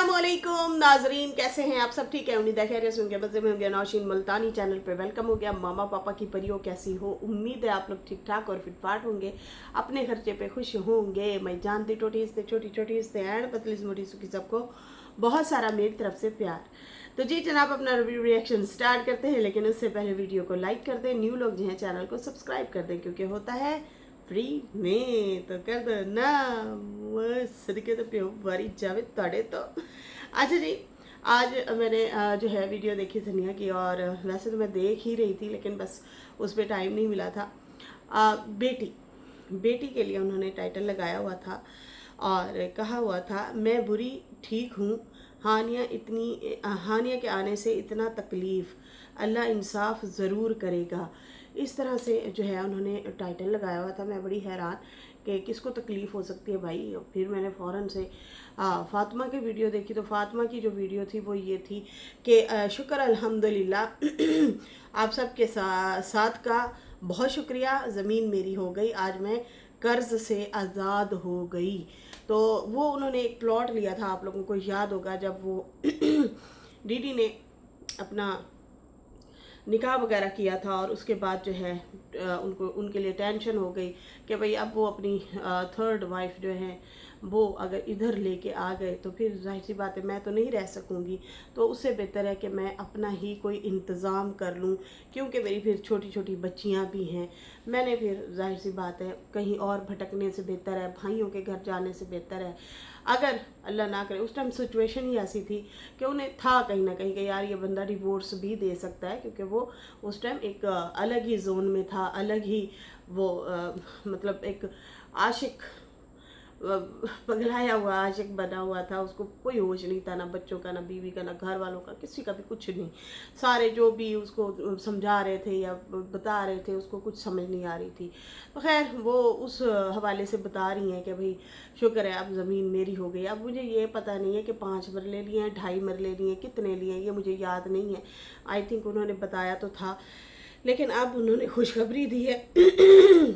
अस्सलामुअलैकुम नाजरीन, कैसे हैं आप सब? ठीक है, उम्मीद है खैरियत से होंगे, मज़े में होंगे। नौशीन मुल्तानी चैनल पे वेलकम हो गया। मामा पापा की परियों कैसी हो? उम्मीद है आप लोग ठीक ठाक और फिटफाट होंगे, अपने खर्चे पे खुश होंगे। मैं जानती टोटी से छोटी छोटी से एंड पतली से मोटी सुखी सबको बहुत सारा मेरी तरफ से प्यार। तो जी जनाब, अपना रिव्यू रिएक्शन स्टार्ट करते हैं, लेकिन उससे पहले वीडियो को लाइक कर दें, न्यू लोग जो हैं चैनल को सब्सक्राइब कर दें, क्योंकि होता है फ्री में। तो कर दो ना सदके तो प्यो वारी जावे तड़े तो। अच्छा जी, आज मैंने जो है वीडियो देखी सनिया की, और वैसे तो मैं देख ही रही थी, लेकिन बस उस पर टाइम नहीं मिला था। बेटी बेटी के लिए उन्होंने टाइटल लगाया हुआ था और कहा हुआ था, मैं बुरी ठीक हूँ, हानिया के आने से इतना तकलीफ़, अल्लाह इंसाफ ज़रूर करेगा। इस तरह से जो है उन्होंने टाइटल लगाया हुआ था। मैं बड़ी हैरान कि किसको तकलीफ़ हो सकती है भाई। फिर मैंने फ़ौरन से फ़ातिमा की वीडियो देखी, तो फ़ातिमा की जो वीडियो थी वो ये थी कि शुक्र अल्हम्दुलिल्लाह आप सब के साथ का बहुत शुक्रिया, ज़मीन मेरी हो गई, आज मैं कर्ज़ से आज़ाद हो गई। तो वो उन्होंने एक प्लॉट लिया था, आप लोगों को याद होगा, जब वो डीडी ने अपना निकाह वगैरह किया था, और उसके बाद जो है उनको उनके लिए टेंशन हो गई कि भाई अब वो अपनी थर्ड वाइफ जो है वो अगर इधर लेके आ गए तो फिर जाहिर सी बात है मैं तो नहीं रह सकूँगी। तो उससे बेहतर है कि मैं अपना ही कोई इंतज़ाम कर लूँ, क्योंकि मेरी फिर छोटी छोटी बच्चियाँ भी हैं। मैंने फिर जाहिर सी बात है कहीं और भटकने से बेहतर है, भाइयों के घर जाने से बेहतर है, अगर अल्लाह ना करे। उस टाइम सिचुएशन ही ऐसी थी कि उन्हें था कहीं ना कहीं कि यार ये बंदा डिवोर्स भी दे सकता है, क्योंकि वो उस टाइम एक अलग ही जोन में था, अलग ही वो मतलब एक आशिक, पगलाया हुआ आशिक बना हुआ था। उसको कोई होश नहीं था, ना बच्चों का, ना बीवी का, ना घर वालों का, किसी का भी कुछ नहीं। सारे जो भी उसको समझा रहे थे या बता रहे थे, उसको कुछ समझ नहीं आ रही थी। तो खैर वो उस हवाले से बता रही हैं कि भाई शुक्र है अब ज़मीन मेरी हो गई। अब मुझे ये पता नहीं है कि 5 मरले लिए हैं, 2.5 मरले लिए हैं, कितने लिए हैं, ये मुझे याद नहीं है। आई थिंक उन्होंने बताया तो था, लेकिन अब उन्होंने खुशखबरी दी है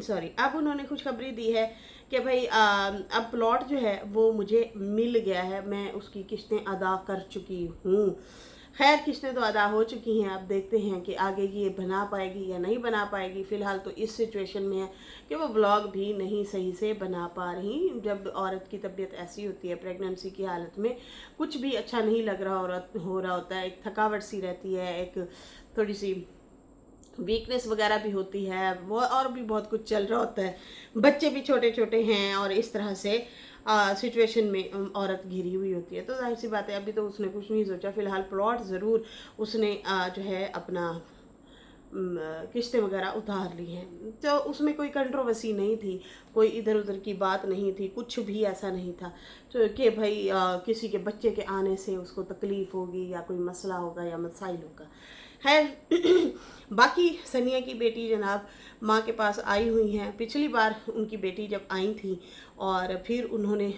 सॉरी, अब उन्होंने खुशखबरी दी है कि भाई अब प्लॉट जो है वो मुझे मिल गया है, मैं उसकी किस्तें अदा कर चुकी हूँ। खैर किस्तें तो अदा हो चुकी हैं, अब देखते हैं कि आगे ये बना पाएगी या नहीं बना पाएगी। फ़िलहाल तो इस सिचुएशन में है कि वो व्लॉग भी नहीं सही से बना पा रही। जब औरत की तबीयत ऐसी होती है प्रेगनेंसी की हालत में, कुछ भी अच्छा नहीं लग रहा हो रहा होता है, एक थकावट सी रहती है, एक थोड़ी सी वीकनेस वगैरह भी होती है, वो और भी बहुत कुछ चल रहा होता है, बच्चे भी छोटे छोटे हैं, और इस तरह से सिचुएशन में औरत घिरी हुई होती है। तो जाहिर सी बात है अभी तो उसने कुछ नहीं सोचा। फ़िलहाल प्लॉट ज़रूर उसने जो है अपना किस्तें वगैरह उतार ली हैं, तो उसमें कोई कंट्रोवर्सी नहीं थी, कोई इधर उधर की बात नहीं थी, कुछ भी ऐसा नहीं था तो कि भाई किसी के बच्चे के आने से उसको तकलीफ़ होगी या कोई मसला होगा या मसाइल होगा। है बाकी सनिया की बेटी जनाब माँ के पास आई हुई हैं। पिछली बार उनकी बेटी जब आई थी और फिर उन्होंने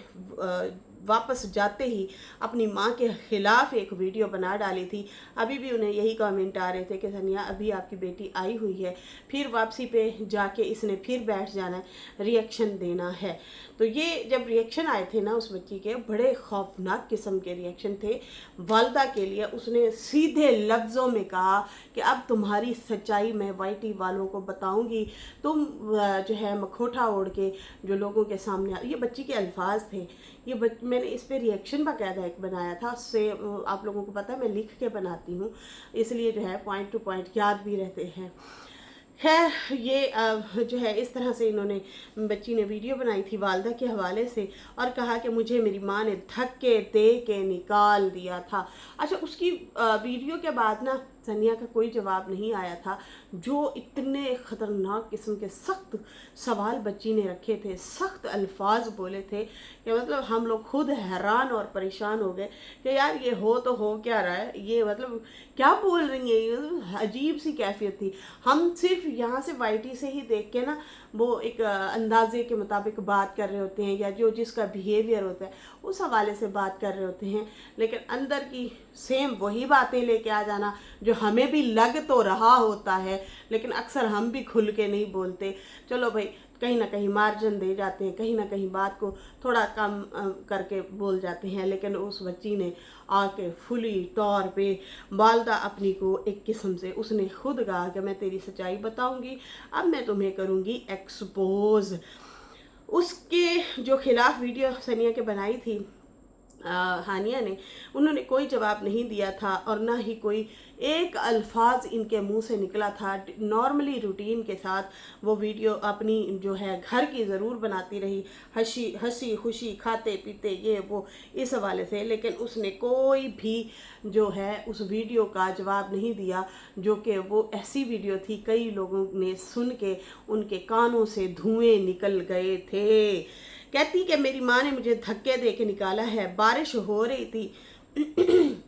वापस जाते ही अपनी माँ के ख़िलाफ़ एक वीडियो बना डाली थी। अभी भी उन्हें यही कमेंट आ रहे थे कि सनिया अभी आपकी बेटी आई हुई है, फिर वापसी पे जाके इसने फिर बैठ जाना है, रिएक्शन देना है। तो ये जब रिएक्शन आए थे ना उस बच्ची के, बड़े खौफनाक किस्म के रिएक्शन थे वालदा के लिए। उसने सीधे लफ्ज़ों में कहा कि अब तुम्हारी सच्चाई मैं वाईटी वालों को बताऊंगी, तुम जो है मखोटा ओढ़ के जो लोगों के सामने, ये बच्ची के अल्फाज थे। मैंने इस पे रिएक्शन बाकायदा एक बनाया था, उससे आप लोगों को पता है मैं लिख के बनाती हूँ, इसलिए जो है पॉइंट टू पॉइंट याद भी रहते हैं। खैर ये जो है इस तरह से इन्होंने, बच्ची ने वीडियो बनाई थी वालदा के हवाले से, और कहा कि मुझे मेरी माँ ने धक्के दे के निकाल दिया था। अच्छा, उसकी वीडियो के बाद ना सनिया का कोई जवाब नहीं आया था। जो इतने ख़तरनाक किस्म के सख्त सवाल बच्ची ने रखे थे, सख्त अल्फाज बोले थे कि मतलब हम लोग खुद हैरान और परेशान हो गए कि यार ये हो तो हो क्या रहा है, ये मतलब क्या बोल रही है, ये अजीब सी कैफियत थी। हम सिर्फ यहाँ से वाईटी से ही देख के ना वो एक अंदाजे के मुताबिक बात कर रहे होते हैं, या जो जिसका बिहेवियर होता है उस हवाले से बात कर रहे होते हैं, लेकिन अंदर की सेम वही बातें लेके आ जाना जो हमें भी लग तो रहा होता है, लेकिन अक्सर हम भी खुल के नहीं बोलते। चलो भाई, कहीं ना कहीं मार्जिन दे जाते हैं, कहीं ना कहीं बात को थोड़ा कम करके बोल जाते हैं। लेकिन उस बच्ची ने आके फुली तौर पे वालदा अपनी को एक किस्म से उसने खुद कहा कि मैं तेरी सच्चाई बताऊंगी, अब मैं तुम्हें करूंगी एक्सपोज। उसके जो खिलाफ वीडियो सनिया के बनाई थी हानिया ने, उन्होंने कोई जवाब नहीं दिया था और ना ही कोई एक अल्फाज इनके मुंह से निकला था। नॉर्मली रूटीन के साथ वो वीडियो अपनी जो है घर की ज़रूर बनाती रही, हंसी खुशी खाते पीते ये वो इस हवाले से, लेकिन उसने कोई भी जो है उस वीडियो का जवाब नहीं दिया, जो कि वो ऐसी वीडियो थी कई लोगों ने सुन के उनके कानों से धुएं निकल गए थे। कहती कि मेरी माँ ने मुझे धक्के दे के निकाला है, बारिश हो रही थी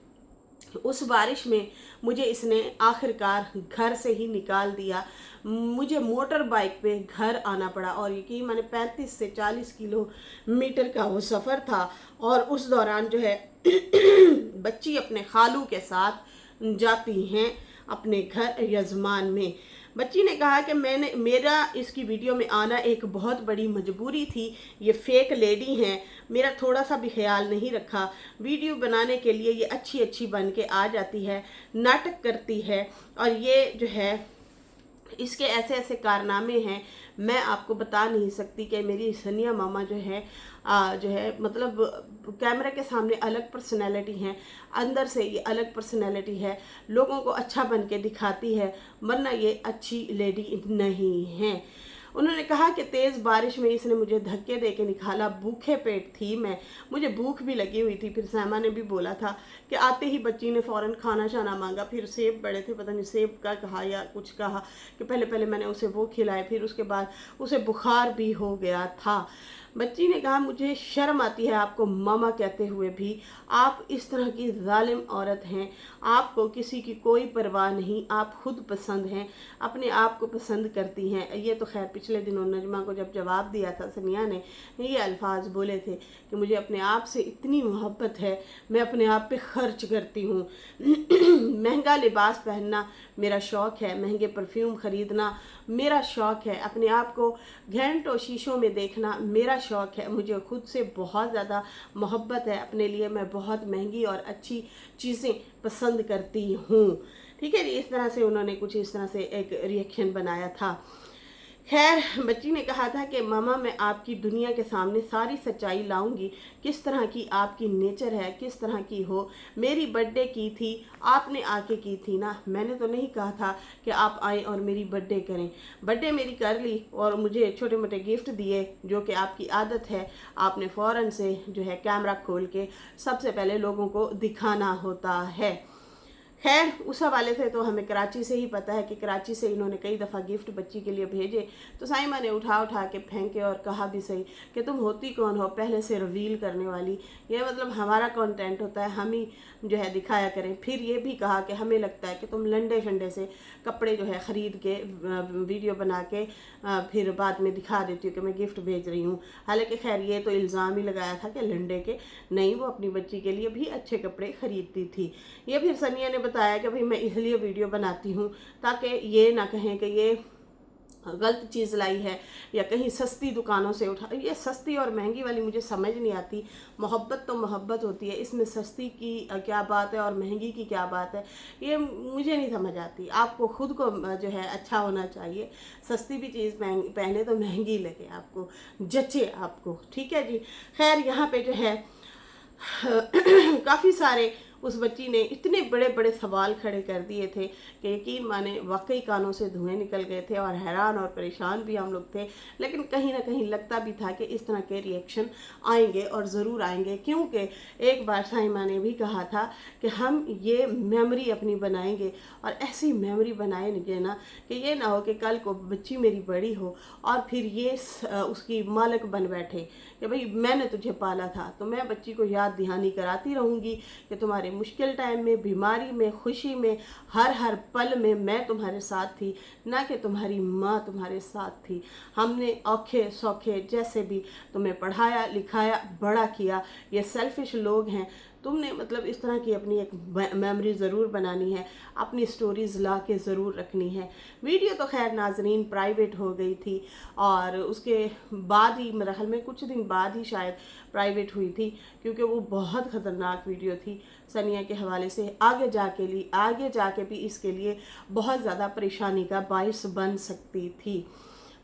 उस बारिश में मुझे इसने आखिरकार घर से ही निकाल दिया, मुझे मोटर बाइक पे घर आना पड़ा। और यकीन माने 35 से 40 किलोमीटर का वो सफ़र था और उस दौरान जो है बच्ची अपने खालू के साथ जाती हैं अपने घर यजमान में। बच्ची ने कहा कि मेरा इसकी वीडियो में आना एक बहुत बड़ी मजबूरी थी, ये फेक लेडी हैं, मेरा थोड़ा सा भी ख्याल नहीं रखा, वीडियो बनाने के लिए ये अच्छी बन के आ जाती है, नाटक करती है और ये जो है इसके ऐसे ऐसे कारनामे हैं, मैं आपको बता नहीं सकती कि मेरी सनिया मामा जो है मतलब कैमरा के सामने अलग पर्सनैलिटी हैं, अंदर से ये अलग पर्सनैलिटी है, लोगों को अच्छा बन के दिखाती है, वरना ये अच्छी लेडी नहीं है। उन्होंने कहा कि तेज़ बारिश में इसने मुझे धक्के दे के निकाला, भूखे पेट थी मैं, मुझे भूख भी लगी हुई थी। फिर सैमा ने भी बोला था कि आते ही बच्ची ने फ़ौरन खाना शाना मांगा, फिर सेब बड़े थे, पता नहीं सेब का कहा या कुछ कहा कि पहले मैंने उसे वो खिलाए, फिर उसके बाद उसे बुखार भी हो गया था। बच्ची ने कहा मुझे शर्म आती है आपको मामा कहते हुए भी, आप इस तरह की जालिम औरत हैं, आपको किसी की कोई परवाह नहीं, आप खुद पसंद हैं, अपने आप को पसंद करती हैं। ये तो खैर पिछले दिनों नजमा को जब जवाब दिया था सनिया ने, ये अल्फाज बोले थे कि मुझे अपने आप से इतनी मोहब्बत है, मैं अपने आप पे खर्च करती हूँ महंगा लिबास पहनना मेरा शौक़ है, महंगे परफ्यूम ख़रीदना मेरा शौक़ है, अपने आप को घंटों शीशों में देखना मेरा शौक़ है, मुझे खुद से बहुत ज़्यादा मोहब्बत है, अपने लिए मैं बहुत महंगी और अच्छी चीज़ें पसंद करती हूँ। ठीक है जी, इस तरह से उन्होंने कुछ इस तरह से एक रिएक्शन बनाया था। खैर बच्ची ने कहा था कि मामा मैं आपकी दुनिया के सामने सारी सच्चाई लाऊंगी, किस तरह की आपकी नेचर है, किस तरह की हो। मेरी बर्थडे की थी, आपने आके की थी ना, मैंने तो नहीं कहा था कि आप आए और मेरी बर्थडे करें। बर्थडे मेरी कर ली और मुझे छोटे मोटे गिफ्ट दिए, जो कि आपकी आदत है, आपने फ़ौरन से जो है कैमरा खोल के सबसे पहले लोगों को दिखाना होता है। खैर उस हवाले से तो हमें कराची से ही पता है कि कराची से इन्होंने कई दफ़ा गिफ्ट बच्ची के लिए भेजे, तो साइमा ने उठा के फेंके और कहा भी सही कि तुम होती कौन हो पहले से रिवील करने वाली, ये मतलब हमारा कंटेंट होता है, हम ही जो है दिखाया करें। फिर ये भी कहा कि हमें लगता है कि तुम लंडे शंडे से कपड़े जो है ख़रीद के वीडियो बना के फिर बाद में दिखा देती हूँ कि मैं गिफ्ट भेज रही हूँ। हालांकि खैर ये तो इल्ज़ाम ही लगाया था कि लंडे के नहीं, वो अपनी बच्ची के लिए भी अच्छे कपड़े ख़रीदती थी। ये फिर सनिया ने बताया कि भाई मैं इसलिए वीडियो बनाती हूँ ताकि ये ना कहें कि ये गलत चीज़ लाई है या कहीं सस्ती दुकानों से उठा। ये सस्ती और महंगी वाली मुझे समझ नहीं आती, मोहब्बत तो मोहब्बत होती है, इसमें सस्ती की क्या बात है और महंगी की क्या बात है, ये मुझे नहीं समझ आती। आपको खुद को जो है अच्छा होना चाहिए, सस्ती भी चीज़ पहने तो महंगी लगे आपको, जचे आपको। ठीक है जी। खैर यहाँ पे जो है काफ़ी सारे उस बच्ची ने इतने बड़े बड़े सवाल खड़े कर दिए थे कि यकीन माने वाकई कानों से धुएं निकल गए थे और हैरान और परेशान भी हम लोग थे। लेकिन कहीं ना कहीं लगता भी था कि इस तरह के रिएक्शन आएंगे और ज़रूर आएंगे, क्योंकि एक बार साइमा ने भी कहा था कि हम ये मेमोरी अपनी बनाएंगे और ऐसी मेमोरी बनाएंगे ना कि ये ना हो कि कल को बच्ची मेरी बड़ी हो और फिर ये उसकी मालिक बन बैठे कि भाई मैंने तुझे पाला था। तो मैं बच्ची को याद दहानी कराती रहूँगी कि तुम्हारे मुश्किल टाइम में, बीमारी में, खुशी में, हर पल में मैं तुम्हारे साथ थी, ना कि तुम्हारी माँ तुम्हारे साथ थी। हमने औखे सौखे जैसे भी तुम्हें पढ़ाया लिखाया बड़ा किया। ये सेल्फिश लोग हैं तुमने मतलब इस तरह की अपनी एक मेमोरी ज़रूर बनानी है, अपनी स्टोरीज़ ला के ज़रूर रखनी है। वीडियो तो खैर नाजरीन प्राइवेट हो गई थी, और उसके बाद ही मेरे ख्याल में कुछ दिन बाद ही शायद प्राइवेट हुई थी, क्योंकि वो बहुत ख़तरनाक वीडियो थी सनिया के हवाले से। आगे जाके भी इसके लिए बहुत ज़्यादा परेशानी का बायस बन सकती थी,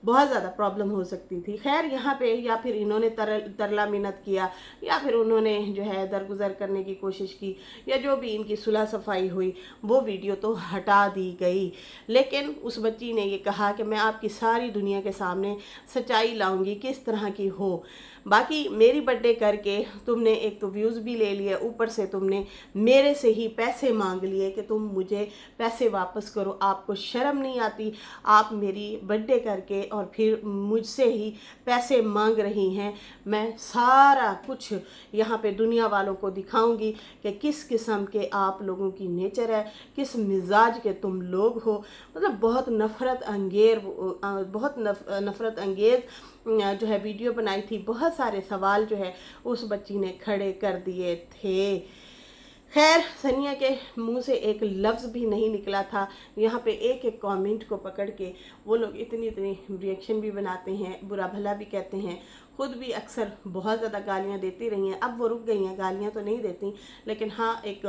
बहुत ज़्यादा प्रॉब्लम हो सकती थी। खैर यहाँ पे या फिर इन्होंने तरला मिन्नत किया, या फिर उन्होंने जो है दरगुजर करने की कोशिश की, या जो भी इनकी सुलह सफाई हुई, वो वीडियो तो हटा दी गई। लेकिन उस बच्ची ने ये कहा कि मैं आपकी सारी दुनिया के सामने सच्चाई लाऊंगी, किस तरह की हो। बाकी मेरी बर्थडे करके तुमने एक तो व्यूज़ भी ले लिए, ऊपर से तुमने मेरे से ही पैसे मांग लिए कि तुम मुझे पैसे वापस करो। आपको शर्म नहीं आती? आप मेरी बर्थडे करके और फिर मुझसे ही पैसे मांग रही हैं। मैं सारा कुछ यहाँ पे दुनिया वालों को दिखाऊंगी कि किस किस्म के आप लोगों की नेचर है, किस मिजाज के तुम लोग हो। मतलब बहुत नफ़रत अंगेज़ जो है वीडियो बनाई थी। बहुत सारे सवाल जो है उस बच्ची ने खड़े कर दिए थे। खैर सनिया के मुंह से एक लफ्ज़ भी नहीं निकला था। यहाँ पे एक एक कमेंट को पकड़ के वो लोग इतनी रिएक्शन भी बनाते हैं, बुरा भला भी कहते हैं। खुद भी अक्सर बहुत ज़्यादा गालियाँ देती रही हैं, अब वो रुक गई हैं, गालियाँ तो नहीं देती, लेकिन हाँ एक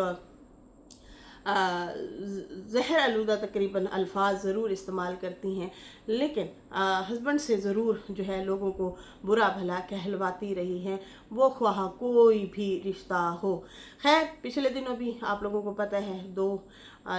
जहर आलूदा तकरीबन अल्फाज ज़रूर इस्तेमाल करती हैं, लेकिन हस्बैंड से ज़रूर जो है लोगों को बुरा भला कहलवाती रही हैं, वो ख्वाह कोई भी रिश्ता हो। खैर पिछले दिनों भी आप लोगों को पता है 2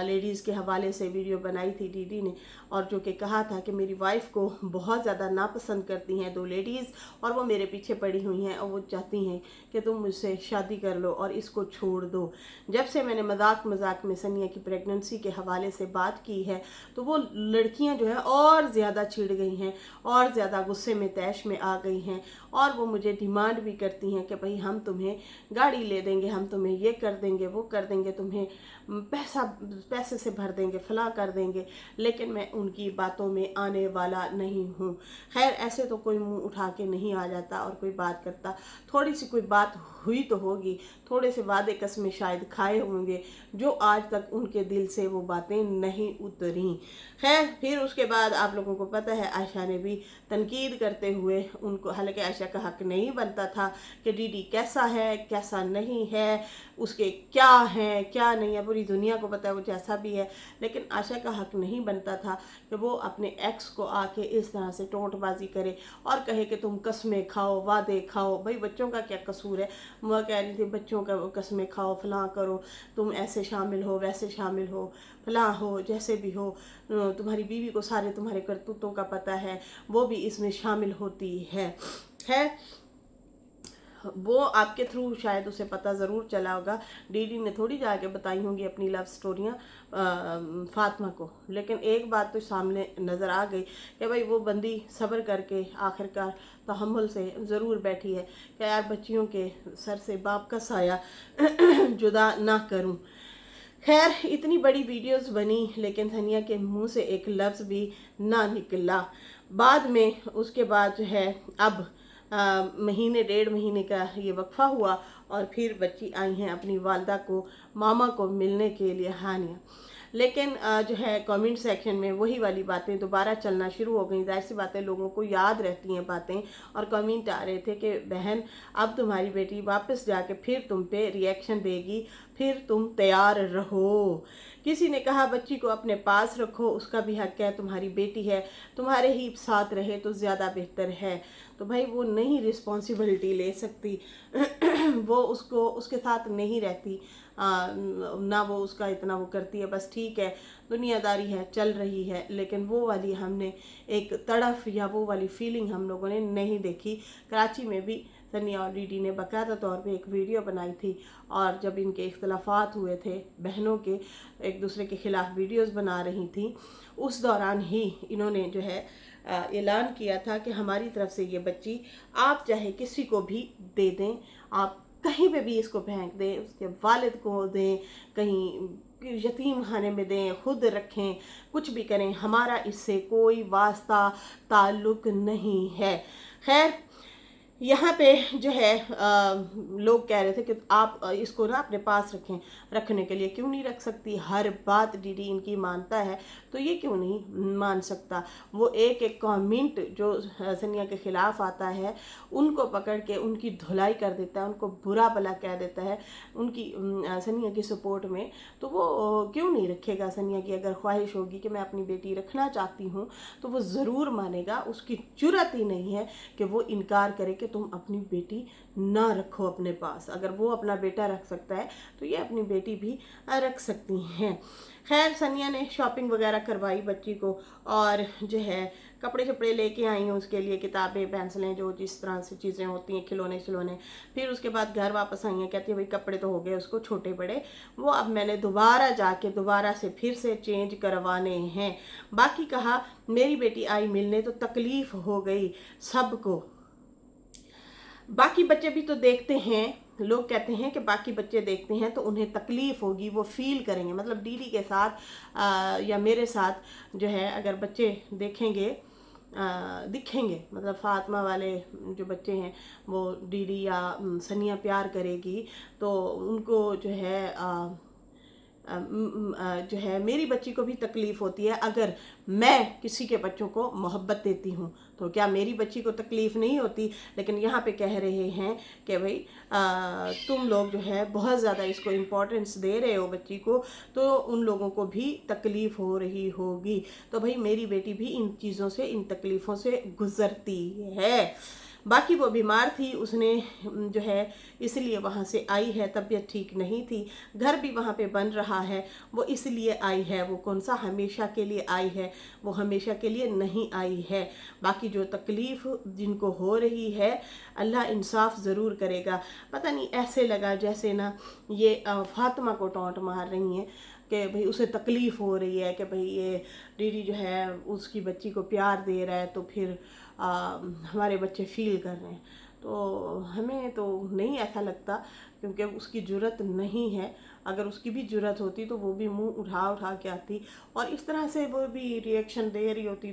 लेडीज़ के हवाले से वीडियो बनाई थी डीडी ने, और जो कि कहा था कि मेरी वाइफ को बहुत ज़्यादा नापसंद करती हैं 2 लेडीज़, और वो मेरे पीछे पड़ी हुई हैं, और वो चाहती हैं कि तुम मुझसे शादी कर लो और इसको छोड़ दो। जब से मैंने मजाक में सनिया की प्रेगनेंसी के हवाले से बात की है, तो वो लड़कियां जो है और ज़्यादा चिढ़ गई हैं, और ज़्यादा गुस्से में तैश में आ गई हैं, और वो मुझे डिमांड भी करती हैं कि भाई हम तुम्हें गाड़ी ले देंगे, हम तुम्हें ये कर देंगे, वो कर देंगे, तुम्हें पैसे से भर देंगे, फला कर देंगे। लेकिन मैं उनकी बातों में आने वाला नहीं हूँ। खैर ऐसे तो कोई मुंह उठा के नहीं आ जाता और कोई बात करता। थोड़ी सी कोई बात हुई तो होगी, थोड़े से वादे कसमें शायद खाए होंगे, जो आज तक उनके दिल से वो बातें नहीं उतरी। खैर फिर उसके बाद आप लोगों को पता है आयशा ने भी तनकीद करते हुए उनको, हालांकि आयशा का हक नहीं बनता था कि डीडी कैसा है कैसा नहीं है, उसके क्या है क्या नहीं है, पूरी दुनिया को पता है वो जैसा भी है, लेकिन आयशा का हक नहीं बनता था कि वो अपने एक्स को आके इस तरह से टोंटबाजी करे और कहे कि तुम कस्में खाओ, वादे खाओ। भाई बच्चों का क्या कसूर है? मैं कह रही थी बच्चों का कस्में खाओ, फलां करो, तुम ऐसे शामिल हो, वैसे शामिल हो, फलां हो, जैसे भी हो, तुम्हारी बीवी को सारे तुम्हारे करतूतों का पता है, वो भी इसमें शामिल होती है। वो आपके थ्रू शायद उसे पता ज़रूर चला होगा। डीडी ने थोड़ी जाके बताई होंगी अपनी लव स्टोरियाँ फातिमा को, लेकिन एक बात तो सामने नज़र आ गई कि भाई वो बंदी सब्र करके आखिरकार तहम्मुल से ज़रूर बैठी है कि यार बच्चियों के सर से बाप का साया जुदा ना करूं। खैर इतनी बड़ी वीडियोस बनी, लेकिन सनिया के मुंह से एक लफ्ज़ भी ना निकला। बाद में उसके बाद जो है अब महीने 1.5 महीने का ये वक्फा हुआ, और फिर बच्ची आई हैं अपनी वालदा को, मामा को मिलने के लिए हानिया। लेकिन जो है कमेंट सेक्शन में वही वाली बातें दोबारा चलना शुरू हो गई। जाहिर सी बातें लोगों को याद रहती हैं बातें, और कमेंट आ रहे थे कि बहन अब तुम्हारी बेटी वापस जाके फिर तुम पे रिएक्शन देगी, फिर तुम तैयार रहो। किसी ने कहा बच्ची को अपने पास रखो, उसका भी हक है, तुम्हारी बेटी है, तुम्हारे ही साथ रहे तो ज़्यादा बेहतर है। तो भाई वो नहीं रिस्पॉन्सिबिलिटी ले सकती वो उसके साथ नहीं रहती, ना वो उसका इतना वो करती है, बस ठीक है दुनियादारी है चल रही है, लेकिन वो वाली हमने एक तड़फ या वो वाली फीलिंग हम लोगों ने नहीं देखी। कराची में भी सनिया और डीडी ने बाकायदा तौर पे एक वीडियो बनाई थी, और जब इनके इख्तलाफात हुए थे, बहनों के एक दूसरे के ख़िलाफ़ वीडियोस बना रही थी, उस दौरान ही इन्होंने जो है ऐलान किया था कि हमारी तरफ से ये बच्ची आप चाहे किसी को भी दे दें, आप कहीं पे भी इसको फेंक दें, उसके वालिद को दें, कहीं यतीम खाने में दें, खुद रखें, कुछ भी करें, हमारा इससे कोई वास्ता ताल्लुक़ नहीं है। खैर यहाँ पे जो है लोग कह रहे थे कि आप इसको ना अपने पास रखें, रखने के लिए क्यों नहीं रख सकती, हर बात डीडी इनकी मानता है तो ये क्यों नहीं मान सकता। वो एक एक कमेंट जो सनिया के ख़िलाफ़ आता है उनको पकड़ के उनकी धुलाई कर देता है, उनको बुरा भला कह देता है उनकी सनिया की सपोर्ट में। तो वो क्यों नहीं रखेगा। सनिया की अगर ख्वाहिश होगी कि मैं अपनी बेटी रखना चाहती हूँ तो वो ज़रूर मानेगा। उसकी जुर्रत ही नहीं है कि वो इनकार करे कि तुम अपनी बेटी ना रखो अपने पास। अगर वो अपना बेटा रख सकता है तो ये अपनी बेटी भी रख सकती हैं। खैर सनिया ने शॉपिंग वगैरह करवाई बच्ची को और जो है कपड़े शपड़े लेके आई हैं उसके लिए, किताबें पेंसिलें जो जिस तरह से चीज़ें होती हैं, खिलौने खिलौने। फिर उसके बाद घर वापस आई हैं, कहती है भाई कपड़े तो हो गए उसको छोटे बड़े, वो अब मैंने दोबारा जाके दोबारा से फिर से चेंज करवाने हैं। बाकी कहा मेरी बेटी आई मिलने तो तकलीफ़ हो गई सबको। बाकी बच्चे भी तो देखते हैं, लोग कहते हैं कि बाकी बच्चे देखते हैं तो उन्हें तकलीफ़ होगी, वो फील करेंगे। मतलब डीडी के साथ या मेरे साथ जो है अगर बच्चे देखेंगे दिखेंगे, मतलब फातिमा वाले जो बच्चे हैं वो डीडी या सनिया प्यार करेगी तो उनको जो है जो है मेरी बच्ची को भी तकलीफ़ होती है। अगर मैं किसी के बच्चों को मोहब्बत देती हूँ तो क्या मेरी बच्ची को तकलीफ़ नहीं होती। लेकिन यहाँ पे कह रहे हैं कि भाई तुम लोग जो है बहुत ज़्यादा इसको इम्पोर्टेंस दे रहे हो बच्ची को, तो उन लोगों को भी तकलीफ़ हो रही होगी। तो भाई मेरी बेटी भी इन चीज़ों से, इन तकलीफ़ों से गुज़रती है। बाकी वो बीमार थी, उसने जो है इसलिए वहाँ से आई है, तबीयत ठीक नहीं थी, घर भी वहाँ पे बन रहा है, वो इसलिए आई है। वो कौन सा हमेशा के लिए आई है, वो हमेशा के लिए नहीं आई है। बाकी जो तकलीफ़ जिनको हो रही है अल्लाह इंसाफ ज़रूर करेगा। पता नहीं ऐसे लगा जैसे ना ये फातिमा को टोंट मार रही हैं कि भाई उसे तकलीफ़ हो रही है कि भाई ये डीडी जो है उसकी बच्ची को प्यार दे रहा है तो फिर हमारे बच्चे फील कर रहे हैं। तो हमें तो नहीं ऐसा लगता क्योंकि उसकी जुर्रत नहीं है। अगर उसकी भी जुर्रत होती तो वो भी मुंह उठा उठा के आती और इस तरह से वो भी रिएक्शन दे रही होती,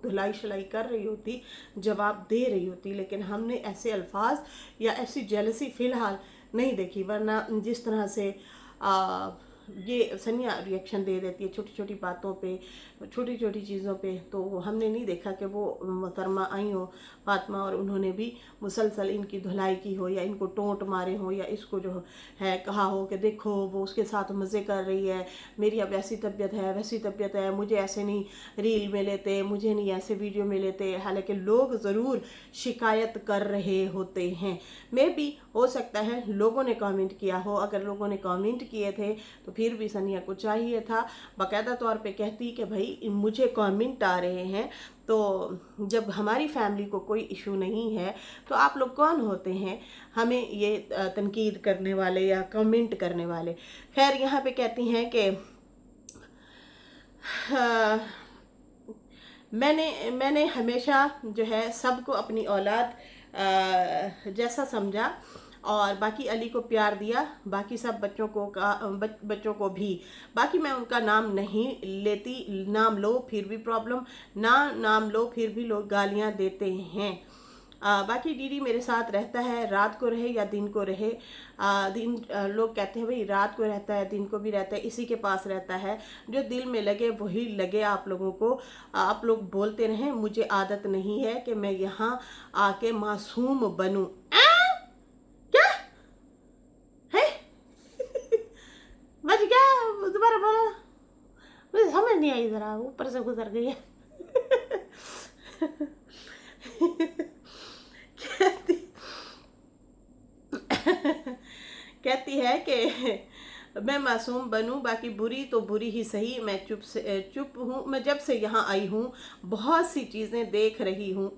धुलाई शलाई कर रही होती, जवाब दे रही होती। लेकिन हमने ऐसे अल्फाज या ऐसी जेलसी फ़िलहाल नहीं देखी, वरना जिस तरह से ये सनिया रिएक्शन दे देती है छोटी छोटी बातों पे, छोटी छोटी चीज़ों पे, तो हमने नहीं देखा कि वो मोहतरमा आई हो फातिमा और उन्होंने भी मुसलसल इनकी धुलाई की हो या इनको टोंट मारे हो या इसको जो है कहा हो कि देखो वो उसके साथ मज़े कर रही है, मेरी अब ऐसी तबीयत है वैसी तबीयत है, मुझे ऐसे नहीं रील में लेते, मुझे नहीं ऐसे वीडियो में लेते। हालांकि लोग ज़रूर शिकायत कर रहे होते हैं। मे भी हो सकता है लोगों ने कमेंट किया हो, अगर लोगों ने कमेंट किए थे तो फिर भी सनिया को चाहिए था बाकायदा तौर पे कहती कि भाई मुझे कमेंट आ रहे हैं, तो जब हमारी फैमिली को कोई इशू नहीं है तो आप लोग कौन होते हैं हमें ये तनकीद करने वाले या कमेंट करने वाले। खैर यहाँ पे कहती हैं कि मैंने हमेशा जो है सबको अपनी औलाद जैसा समझा और बाकी अली को प्यार दिया, बाकी सब बच्चों को भी। बाकी मैं उनका नाम नहीं लेती, नाम लो फिर भी प्रॉब्लम, ना नाम लो फिर भी लोग गालियां देते हैं। बाकी डीडी मेरे साथ रहता है, रात को रहे या दिन को रहे। लोग कहते हैं भाई रात को रहता है दिन को भी रहता है, इसी के पास रहता है, जो दिल में लगे वही लगे। आप लोगों को आप लोग बोलते रहें, मुझे आदत नहीं है कि मैं यहाँ आके मासूम बनूं। क्या है बच क्या दोबारा बोला, मुझे समझ नहीं आई, जरा ऊपर से गुजर गई है। कहती है कि मैं मासूम बनूं, बाकी बुरी तो बुरी ही सही, मैं चुप हूँ। मैं जब से यहाँ आई हूँ बहुत सी चीज़ें देख रही हूँ।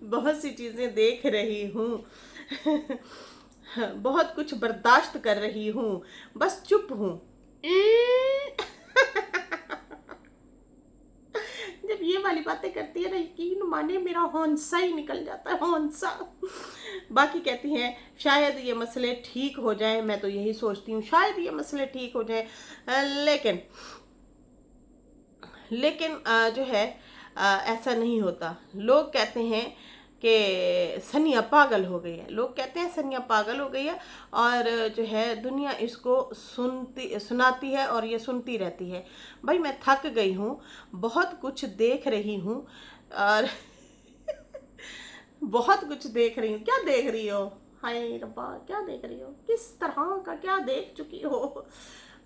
बहुत सी चीज़ें देख रही हूँ, बहुत कुछ बर्दाश्त कर रही हूँ, बस चुप हूँ। जब ये वाली बातें करती है ना, यकीन माने मेरा हौंसा ही निकल जाता है, हौंसा। बाकी कहती हैं शायद ये मसले ठीक हो जाए, मैं तो यही सोचती हूँ शायद ये मसले ठीक हो जाए, लेकिन लेकिन जो है ऐसा नहीं होता। लोग कहते हैं कि सनिया पागल हो गई है, लोग कहते हैं सनिया पागल हो गई है, और जो है दुनिया इसको सुनाती है और ये सुनती रहती है। भाई मैं थक गई हूँ, बहुत कुछ देख रही हूँ, और बहुत कुछ देख रही हूँ। क्या देख रही हो? हाय रब्बा, क्या देख रही हो? किस तरह का क्या देख चुकी हो?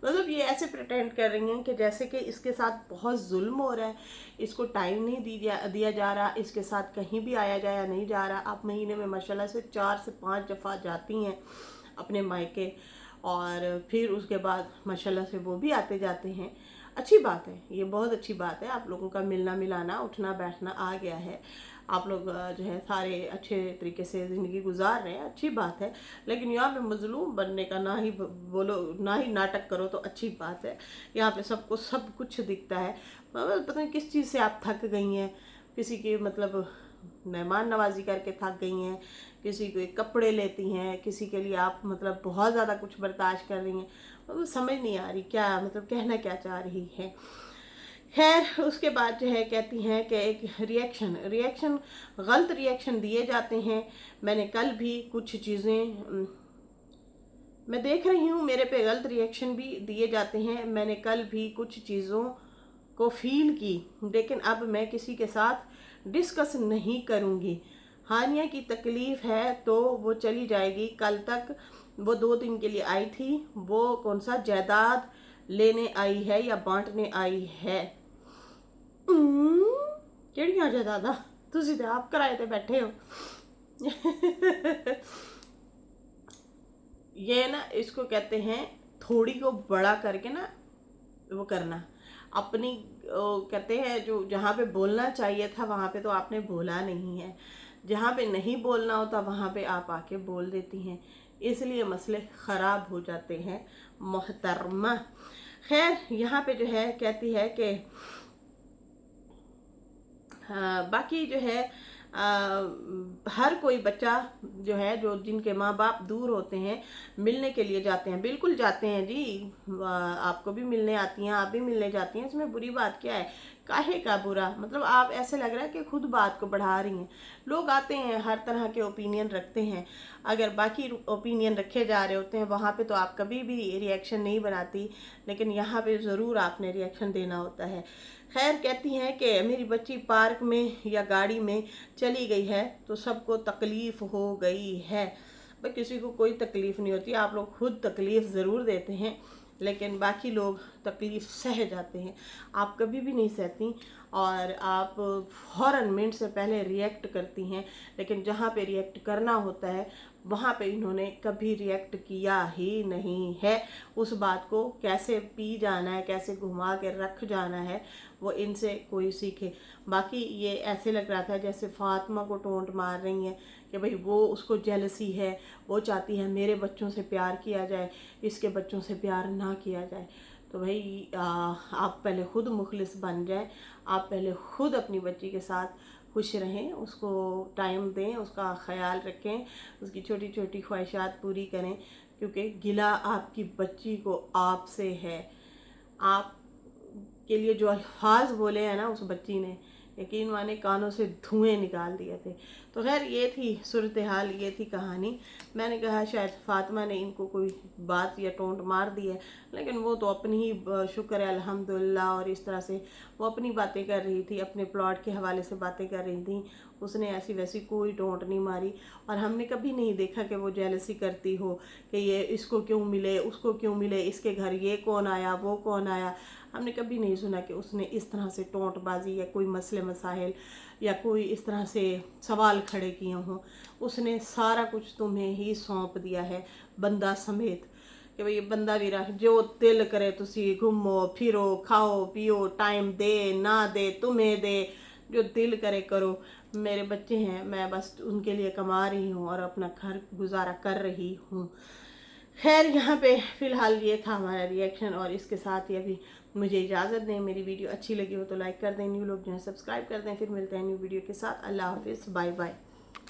मतलब ये ऐसे प्रिटेंड कर रही हैं कि जैसे कि इसके साथ बहुत जुल्म हो रहा है, इसको टाइम नहीं दिया जा रहा, इसके साथ कहीं भी आया जाया नहीं जा रहा। आप महीने में माशाल्लाह से 4 से 5 दफ़ा जाती हैं अपने मायके, और फिर उसके बाद माशाल्लाह से वो भी आते जाते हैं। अच्छी बात है, ये बहुत अच्छी बात है। आप लोगों का मिलना मिलाना, उठना बैठना आ गया है, आप लोग जो है सारे अच्छे तरीके से ज़िंदगी गुजार रहे हैं, अच्छी बात है। लेकिन यहाँ पे मजलूम बनने का ना ही बोलो, ना ही नाटक करो तो अच्छी बात है। यहाँ पे सबको सब कुछ दिखता है। पता नहीं किस चीज़ से आप थक गई हैं, किसी के मतलब मेहमान नवाजी करके थक गई हैं, किसी के कपड़े लेती हैं, किसी के लिए आप मतलब बहुत ज़्यादा कुछ बर्दाश्त कर रही हैं। मतलब समझ नहीं आ रही क्या मतलब कहना क्या चाह रही है। खैर उसके बाद जो है कहती हैं कि एक रिएक्शन गलत रिएक्शन दिए जाते हैं। मैंने कल भी कुछ चीज़ें मैं देख रही हूँ, मेरे पे गलत रिएक्शन भी दिए जाते हैं। मैंने कल भी कुछ चीज़ों को फील की, लेकिन अब मैं किसी के साथ डिस्कस नहीं करूँगी। हानिया की तकलीफ़ है तो वो चली जाएगी। कल तक वो 2 दिन के लिए आई थी, वो कौन सा जायदाद लेने आई है या बांटने आई है? ਕਿਹੜੀਆਂ ਜਾਇਦਾਦਾਂ? ਤੁਸੀਂ ਤੇ ਆਪ ਕਿਰਾਏ ਤੇ बैठे हो। ये ना इसको कहते हैं थोड़ी को बड़ा करके ना वो करना अपनी कहते हैं जो जहाँ पे बोलना चाहिए था वहाँ पे तो आपने बोला नहीं है, जहाँ पे नहीं बोलना होता वहाँ पे आप आके बोल देती हैं, इसलिए मसले ख़राब हो जाते हैं मोहतरमा। खैर यहाँ पे जो है कहती है कि बाकी जो है हर कोई बच्चा जो है जो जिनके माँ बाप दूर होते हैं मिलने के लिए जाते हैं, बिल्कुल जाते हैं जी। आपको भी मिलने आती हैं, आप भी मिलने जाती हैं, इसमें बुरी बात क्या है? काहे का बुरा मतलब आप ऐसे लग रहा है कि खुद बात को बढ़ा रही हैं। लोग आते हैं हर तरह के ओपिनियन रखते हैं, अगर बाकी ओपिनियन रखे जा रहे होते हैं वहाँ पे तो आप कभी भी रिएक्शन नहीं बनाती, लेकिन यहाँ पे ज़रूर आपने रिएक्शन देना होता है। खैर कहती हैं कि मेरी बच्ची पार्क में या गाड़ी में चली गई है तो सबको तकलीफ़ हो गई है। भाई किसी को कोई तकलीफ़ नहीं होती, आप लोग खुद तकलीफ़ ज़रूर देते हैं, लेकिन बाकी लोग तकलीफ़ सह जाते हैं, आप कभी भी नहीं सहती, और आप फ़ौरन मिनट से पहले रिएक्ट करती हैं। लेकिन जहाँ पे रिएक्ट करना होता है वहाँ पे इन्होंने कभी रिएक्ट किया ही नहीं है। उस बात को कैसे पी जाना है, कैसे घुमा के रख जाना है, वो इनसे कोई सीखे। बाकी ये ऐसे लग रहा था जैसे फातिमा को टोंट मार रही हैं कि भाई वो उसको जेलसी है, वो चाहती है मेरे बच्चों से प्यार किया जाए, इसके बच्चों से प्यार ना किया जाए। तो भाई आप पहले खुद मुखलिस बन जाएं, आप पहले खुद अपनी बच्ची के साथ खुश रहें, उसको टाइम दें, उसका ख्याल रखें, उसकी छोटी छोटी ख्वाहिशात पूरी करें, क्योंकि गिला आपकी बच्ची को आपसे है। आप के लिए जो अल्फाज बोले हैं ना उस बच्ची ने, यकीन माने कानों से धुएं निकाल दिए थे। तो खैर ये थी सूरत हाल, ये थी कहानी। मैंने कहा शायद फातिमा ने इनको कोई बात या टोंट मार दी है, लेकिन वो तो अपनी ही शुक्र है अल्हम्दुलिल्लाह, और इस तरह से वो अपनी बातें कर रही थी, अपने प्लॉट के हवाले से बातें कर रही थी, उसने ऐसी वैसी कोई टोंट नहीं मारी। और हमने कभी नहीं देखा कि वो जेलसी करती हो कि ये इसको क्यों मिले, उसको क्यों मिले, इसके घर ये कौन आया, वो कौन आया। हमने कभी नहीं सुना कि उसने इस तरह से टोंटबाजी या कोई मसले मसाइल या कोई इस तरह से सवाल खड़े किए हों। उसने सारा कुछ तुम्हें ही सौंप दिया है, बंदा समेत, कि भाई बंदा भी रख, जो दिल करे तुसी घूमो फिरो, खाओ पियो, टाइम दे ना दे तुम्हें दे, जो दिल करे करो। मेरे बच्चे हैं, मैं बस उनके लिए कमा रही हूँ और अपना घर गुजारा कर रही हूँ। खैर यहाँ पे फ़िलहाल ये था हमारा रिएक्शन, और इसके साथ ही अभी मुझे इजाज़त दें। मेरी वीडियो अच्छी लगी हो तो लाइक कर दें, न्यू लोग जो है सब्सक्राइब कर दें। फिर मिलते हैं न्यू वीडियो के साथ। अल्लाह हाफिज़, बाय बाय।